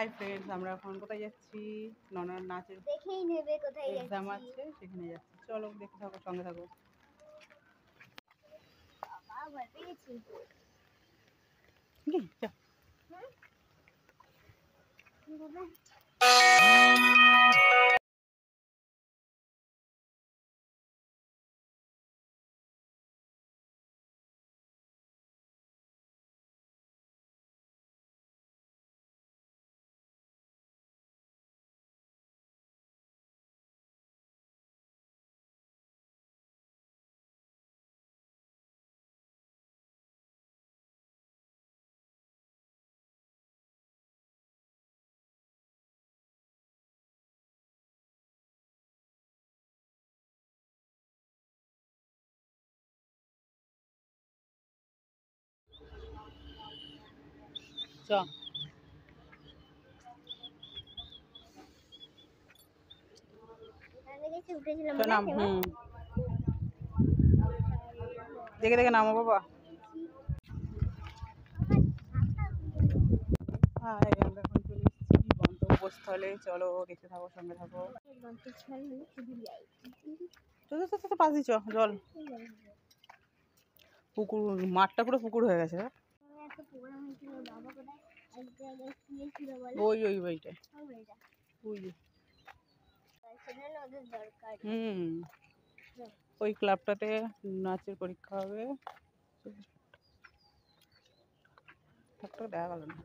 Hi friends, আমরা এখন কোথায় যাচ্ছি? ননার নাচের দেখেই নেবে কোথায় যাচ্ছি। এক্সাম আছে, সেখানে যাচ্ছি। চলো দেখতে থাকো, সঙ্গে থাকো। বাবা ভয় পেয়েছি। কি চল। বাবা চ এখানে গেছি উঠেছিলাম তো না নাম। দেখে দেখে নামো বাবা। হাই, আমরা এখন চলে এসেছি গন্তব্যস্থলে। চলো দেখতে থাকো, সঙ্গে থাকো। তো পাশ দিচ্ছ জল, পুকুর, মাঠটা পুরো পুকুর হয়ে গেছে। ওই ওই ওইটাই, ওই ওই ক্লাবটাতে নাচের পরীক্ষা হবে। ঠাকুরটা দেখা গেল না,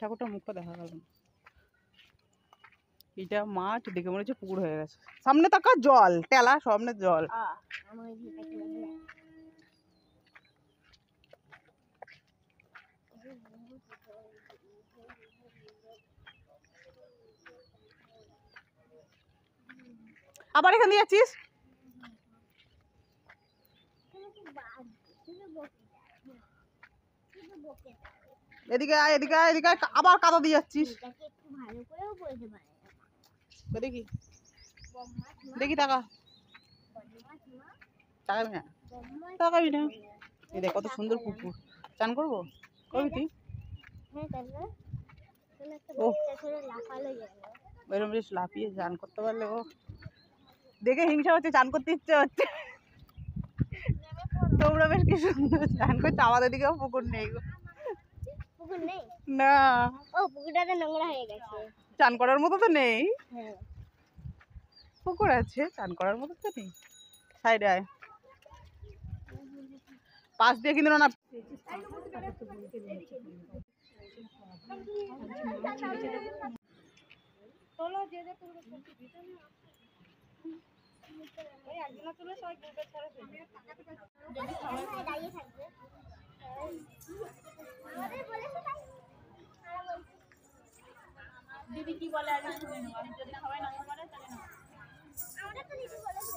ঠাকুরটার মুখটা দেখা গেল না। এটা মাঠ দেখে মনে হচ্ছে পুকুর হয়ে গেছে। সামনে তাকা, জল টেলা, সামনে জল। আবার এখান দিয়ে যাচ্ছিস? এদিকে আয়, এদিকে আয়, এদিকে আয়। আবার কাদা দিয়ে যাচ্ছিস। দেখি দেখি, টাকা টাকাবি না, টাকাবি না। এই দেখ কত সুন্দর পুকুর, চান করবো, করবি তুই? ও এরকম বেশ লাফিয়ে চান করতে পারলে, ও দেখে হিংসা হচ্ছে, চান করতে ইচ্ছে হচ্ছে। তোমরা বেশ কি সুন্দর চান করছো, আমাদের দিকেও পুকুর নেই গো। পুকুর নেই না, ও পুকুরটাতে নোংরা হয়ে গেছে। চান করার মতো তো নেই। হ্যাঁ পুকুর আছে, চান করার মতো তো নেই। সাইডে আয়, পাশ দিয়ে কিন্তু না। তোলো যে যে তুলবে, ওই একদিন তুলে সবাই গ্রুপে ছেড়ে ফেলবে। দাঁড়িয়ে থাকবে দিদি কি বলে আগে শুনে নেবো, আমি যদি সবাই না পারে তাহলে না। আমরা তো দিদি বলেছে